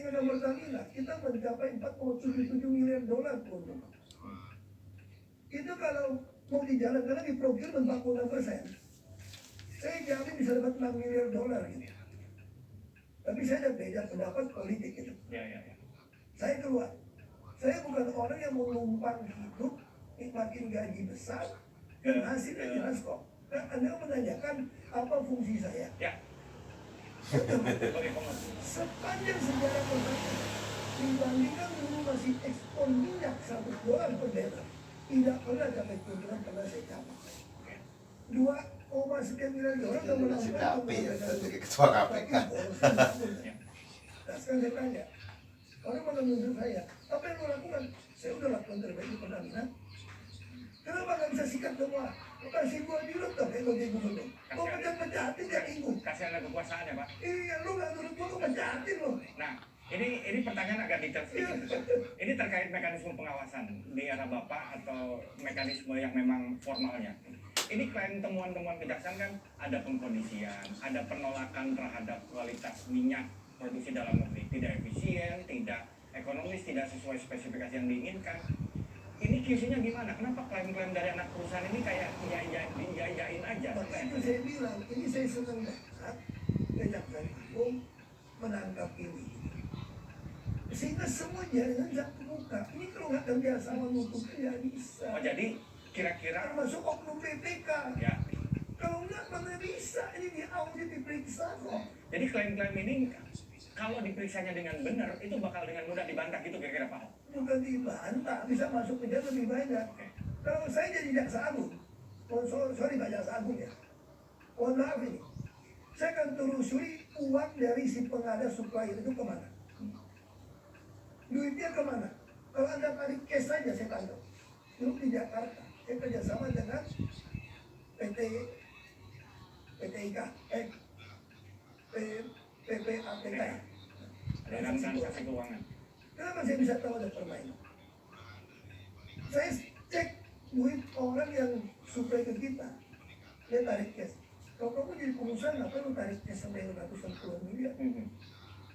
dengan Pertamina, kita mencapai 4,77 miliar dolar keuntungan. Itu kalau mau dijalankan lagi procurement 46%, saya jamin bisa dapat 6 miliar dolar gitu. Tapi saya ada beda pendapat politik itu. Saya keluar. Saya bukan orang yang mau numpang hidup, nikmatin gaji besar, dan hasilnya jelas kok. Nah, Anda menanyakan apa fungsi saya? Sepanjang sejarah Pertamina, dibandingkan dulu masih ekspor minyak $1 per barrel, tidak pernah capai keuntungan karena saya capai 2, sekian miliar dolar sudah jadi ketua KPK. Nah, sekarang saya tanya, orang mau menuntut saya, apa yang mau lakukan? Saya udah lakukan terbaik di Pertamina. Kenapa nggak bisa sikat semua? Kasih gua dirut dong, kayak jadi gubernur. Kau pecat-pecatin dia ingin. Kasih ada kekuasaan ya Pak? Iya, lu nggak nurut gua, kau pecatin lo. Nah, ini pertanyaan agak detail sedikit. Ini terkait mekanisme pengawasan di era Bapak atau mekanisme yang memang formalnya. Ini klaim temuan-temuan kejaksaan kan ada pengkondisian, ada penolakan terhadap kualitas minyak produksi dalam negeri, tidak efisien, tidak ekonomis, tidak sesuai spesifikasi yang diinginkan. Ini QC-nya gimana? Kenapa klaim-klaim dari anak perusahaan ini kayak iya-iyain aja? Maka itu saya bilang, ini saya senang banget Kejaksaan Agung menangkap ini. Sehingga semua jaringan satu muka. Ini kalau nggak kerja sama nutupnya nggak bisa. Oh, jadi kira-kira termasuk oknum BPK. Ya. Kalau nggak mana bisa, ini diaudit diperiksa kok. Jadi klaim-klaim ini kalau diperiksanya dengan benar itu bakal dengan mudah dibantah gitu kira-kira Pak? Bukan dibantah, bisa masuk penjara lebih banyak. Kalau saya jadi jaksa agung, sorry Pak jaksa agung ya, mohon maaf ini, saya akan telusuri uang dari si pengadaan supplier itu kemana, duitnya kemana. Kalau Anda tarik cash saja saya tangkap. Dulu di Jakarta, saya kerjasama dengan PT IK, PPATK. Ada transaksi keuangan. Kenapa saya bisa tahu ada permainan? Saya cek duit orang yang supply ke kita, dia tarik cash. Kalau kamu jadi pengusaha, kenapa lu tarik cash sampai ratusan puluhan miliar?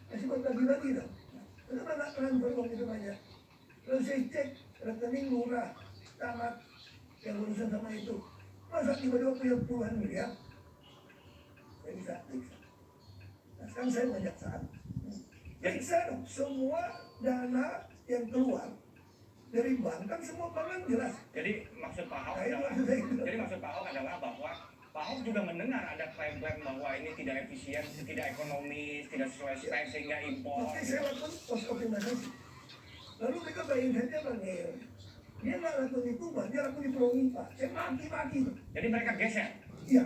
Masih buat bagi-bagi dong. Kenapa nggak transfer uang itu banyak? Lalu saya cek rekening lurah, camat yang urusan sama itu. Masa tiba-tiba punya puluhan miliar? Saya bisa periksa. Nah, sekarang saya banyak saat. Periksa dong, semua dana yang keluar dari bank kan semua bank kan jelas. Jadi maksud Pak Ahok adalah bahwa Pak Ahok juga mendengar ada klaim-klaim bahwa ini tidak efisien, tidak ekonomis, tidak sesuai spek sehingga impor. Oke, saya lakukan post optimalisasi. Lalu mereka bayangin saja Bang Nel, dia nggak lakukan di Tuban, dia lakukan di Pulau Nipah. Saya maki-maki. Jadi mereka geser? Iya.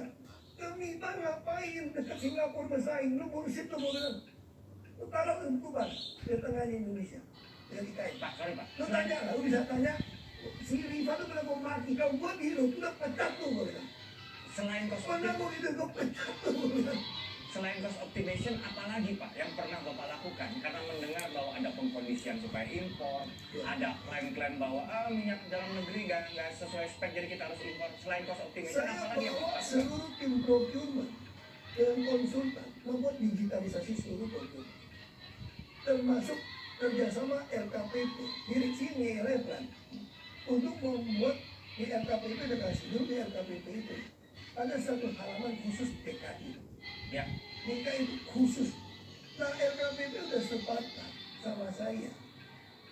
Ke Nipah ngapain dekat Singapura bersaing? Lu bullshit lu bilang. Lu taruh ke Tuban, di tengahnya Indonesia. Jadi kayak Pak, sorry Pak. lu tanya, lu bisa tanya, si Riva tuh bilang mau mati, kau buat di lu udah pecat tuh gue bilang. Selain cost Mana mau itu gue pecat tuh gue bilang. Selain cost optimization, apalagi Pak yang pernah Bapak lakukan? Karena mendengar bahwa ada pengkondisian supaya impor, ada klaim-klaim bahwa minyak dalam negeri nggak sesuai spek jadi kita harus impor. Selain cost optimization, Saya apalagi yang bawa Bapak lakukan? seluruh tim procurement dengan konsultan membuat digitalisasi seluruh procurement, termasuk kerjasama LKPP, direksi Ngeleplan, untuk membuat di LKPP ada kasih dulu di LKPP itu ada satu halaman khusus PKI. Ya. PKI itu khusus. Nah LKPP udah sepakat sama saya